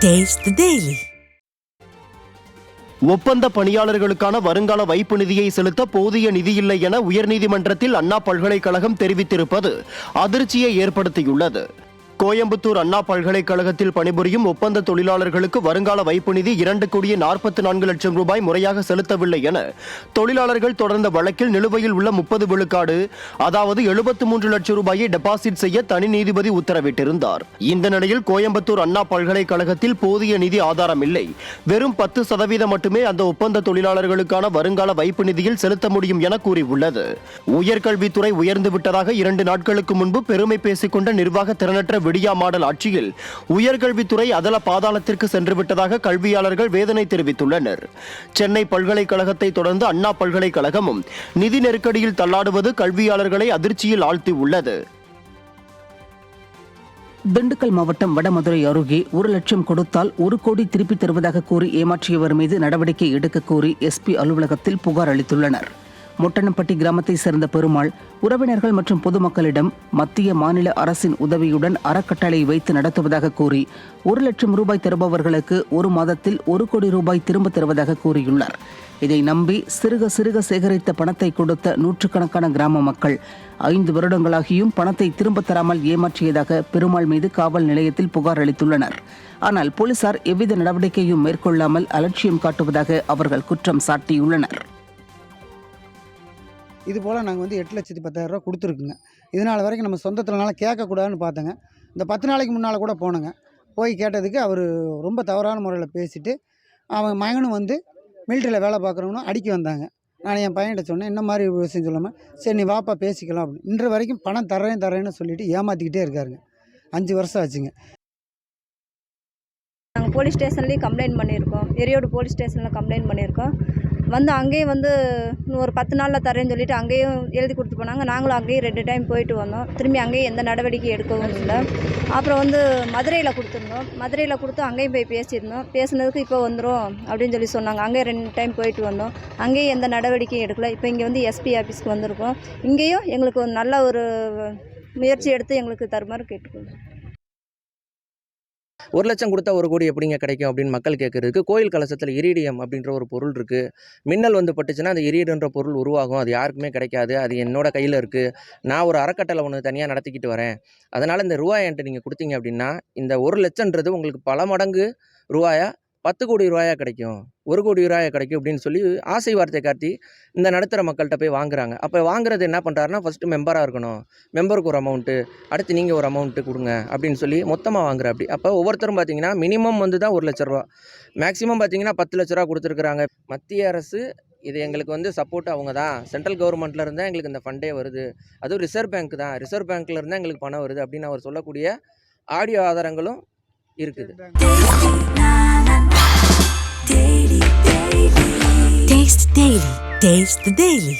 Taste the Daily. ஒப்பந்த பணியாளர்களுக்கான வருங்கால வைப்பு நிதியை செலுத்த போதிய நிதியில்லை என உயர்நீதிமன்றத்தில் அண்ணா பல்கலைக்கழகம் தெரிவித்திருப்பது அதிர்ச்சியை ஏற்படுத்தியுள்ளது. கோயம்புத்தூர் அண்ணா பல்கலைக்கழகத்தில் பணிபுரியும் ஒப்பந்த தொழிலாளர்களுக்கு வருங்கால வைப்பு நிதி 2,44 லட்சம் ரூபாய் முறையாக செலுத்தவில்லை என தொழிலாளர்கள் தொடர்ந்த வழக்கில் நிலுவையில் உள்ள 30 விழுக்காடு, அதாவது 73 லட்சம் ரூபாயை டெபாசிட் செய்ய தனி நீதிபதி உத்தரவிட்டிருந்தார். இந்த நிலையில் கோயம்புத்தூர் அண்ணா பல்கலைக்கழகத்தில் போதிய நிதி ஆதாரம் இல்லை, வெறும் 10% மட்டுமே அந்த ஒப்பந்த தொழிலாளர்களுக்கான வருங்கால வைப்பு நிதியில் செலுத்த முடியும் என கூறியுள்ளது. உயர்கல்வித்துறை உயர்ந்து விட்டதாக 2 நாட்களுக்கு முன்பு பெருமை பேசிக்கொண்ட நிர்வாக திறனற்ற விடியா மாடல் ஆட்சியில் உயர்கல்வித்துறை அதல பாதாளத்திற்கு சென்று விட்டதாக கல்வியாளர்கள் வேதனை தெரிவித்துள்ளனர். சென்னை பல்கலைக்கழகத்தை தொடர்ந்து அண்ணா பல்கலைக்கழகமும் நிதி நெருக்கடியில் தள்ளாடுவது கல்வியாளர்களை அதிர்ச்சியில் ஆழ்த்தியுள்ளது. திண்டுக்கல் மாவட்டம் வடமதுரை அருகே 1 லட்சம் கொடுத்தால் 1 கோடி திருப்பி தருவதாக கூறி ஏமாற்றியவர் மீது நடவடிக்கை எடுக்க கோரி எஸ்பி அலுவலகத்தில் புகார் அளித்துள்ளனர். முட்டனப்பட்டி கிராமத்தை சேர்ந்த பெருமாள் உறவினர்கள் மற்றும் பொதுமக்களிடம் மத்திய மாநில அரசின் உதவியுடன் அறக்கட்டளை வைத்து நடத்துவதாக கூறி 1 லட்சம் ரூபாய் தருபவர்களுக்கு 1 மாதத்தில் 1 கோடி ரூபாய் திரும்ப தருவதாக கூறியுள்ளார். இதை நம்பி சிறுக சிறுக சேகரித்த பணத்தை கொடுத்த நூற்றுக்கணக்கான கிராம மக்கள் 5 வருடங்களாகியும் பணத்தை திரும்ப தராமல் ஏமாற்றியதாக பெருமாள் மீது காவல் நிலையத்தில் புகார் அளித்துள்ளனர். ஆனால் போலீசார் எவ்வித நடவடிக்கையும் மேற்கொள்ளாமல் அலட்சியம் காட்டுவதாக அவர்கள் குற்றம் சாட்டியுள்ளனர். இது போல் நாங்கள் 8,10,000 ரூபா கொடுத்துருக்குங்க. இதனால் வரைக்கும் நம்ம சொந்தத்திலனால கேட்கக்கூடாதுன்னு பார்த்தேங்க. இந்த 10 நாளைக்கு முன்னால் கூட போனேங்க. போய் கேட்டதுக்கு அவர் ரொம்ப தவறான முறையில் பேசிட்டு அவன் மகனும் மிலிட்டரியில் வேலை பார்க்குறவனும் அடிக்க வந்தாங்க. நான் என் பையன்கிட்ட சொன்னேன், இந்த மாதிரி விஷயம் சொல்லாமல் சரி நீ வாப்பா பேசிக்கலாம் அப்படின்னு. இன்று வரைக்கும் பணம் தரேன்னு சொல்லிட்டு ஏமாற்றிக்கிட்டே இருக்காருங்க. 5 வருஷம் ஆச்சுங்க. நாங்கள் போலீஸ் ஸ்டேஷன்லேயும் கம்ப்ளைண்ட் பண்ணியிருக்கோம், எரியோடு போலீஸ் ஸ்டேஷனில் கம்ப்ளைண்ட் பண்ணியிருக்கோம். அங்கேயும் இன்னும் ஒரு 10 நாளில் தரேன்னு சொல்லிட்டு அங்கேயும் எழுதி கொடுத்து போனாங்க. நாங்களும் அங்கேயும் 2 டைம் போயிட்டு வந்தோம். திரும்பி அங்கேயும் எந்த நடவடிக்கை எடுக்கவும் இல்லை. அப்புறம் மதுரையில் கொடுத்துருந்தோம். மதுரையில் கொடுத்து அங்கேயும் போய் பேசியிருந்தோம். பேசுனதுக்கு இப்போ வந்துடும் அப்படின்னு சொல்லி சொன்னாங்க. அங்கேயும் 2 டைம் போயிட்டு வந்தோம். அங்கேயும் எந்த நடவடிக்கையும் எடுக்கல. இப்போ இங்கே எஸ்பி ஆஃபீஸ்க்கு வந்திருக்கோம். இங்கேயும் எங்களுக்கு நல்ல ஒரு முயற்சி எடுத்து எங்களுக்கு தருமாறு கேட்டுக்கொள்ளும். 1 லட்சம் கொடுத்தா 1 கோடி எப்படிங்க கிடைக்கும் அப்படின்னு மக்கள் கேட்குறதுக்கு, கோயில் கலசத்தில் இரிடியம் அப்படின்ற ஒரு பொருள் இருக்குது. மின்னல் பட்டுச்சுன்னா அந்த இரிடியம்ன்ற பொருள் உருவாகும். அது யாருக்குமே கிடைக்காது. அது என்னோட கையில் இருக்குது. நான் ஒரு அறக்கட்டளை ஒன்று தனியாக நடத்திக்கிட்டு வரேன். அதனால் இந்த ரூபாய் என்கிட்ட நீங்கள் கொடுத்தீங்க அப்படின்னா இந்த 1 லட்சம்ன்றது உங்களுக்கு பல மடங்கு ரூபாயா 10 கோடி ரூபாயா கிடைக்கும், 1 கோடி ரூபாயா கிடைக்கும் அப்படின்னு சொல்லி ஆசை வார்த்தை காட்டி இந்த நடுத்தர மக்கள்கிட்ட போய் வாங்குறாங்க. அப்போ வாங்குறது என்ன பண்ணுறாருன்னா, ஃபஸ்ட்டு மெம்பராக இருக்கணும், மெம்பருக்கு ஒரு அமௌண்ட்டு, அடுத்து நீங்கள் ஒரு அமௌண்ட்டு கொடுங்க அப்படின்னு சொல்லி மொத்தமாக வாங்குற. அப்படி அப்போ ஒவ்வொருத்தரும் பார்த்தீங்கன்னா மினிமம் தான் 1 லட்ச ரூபா, மேக்ஸிமம் பார்த்தீங்கன்னா 10 லட்ச ரூபா கொடுத்துருக்குறாங்க. மத்திய அரசு இது எங்களுக்கு சப்போர்ட் அவங்க தான், சென்ட்ரல் கவர்மெண்ட்டில் இருந்தால் எங்களுக்கு இந்த ஃபண்டே வருது, அதுவும் ரிசர்வ் பேங்க் தான், ரிசர்வ் பேங்க்கில் இருந்தால் எங்களுக்கு பணம் வருது அப்படின்னு அவர் சொல்லக்கூடிய ஆடியோ ஆதாரங்களும் இருக்குது. Taste the Daily.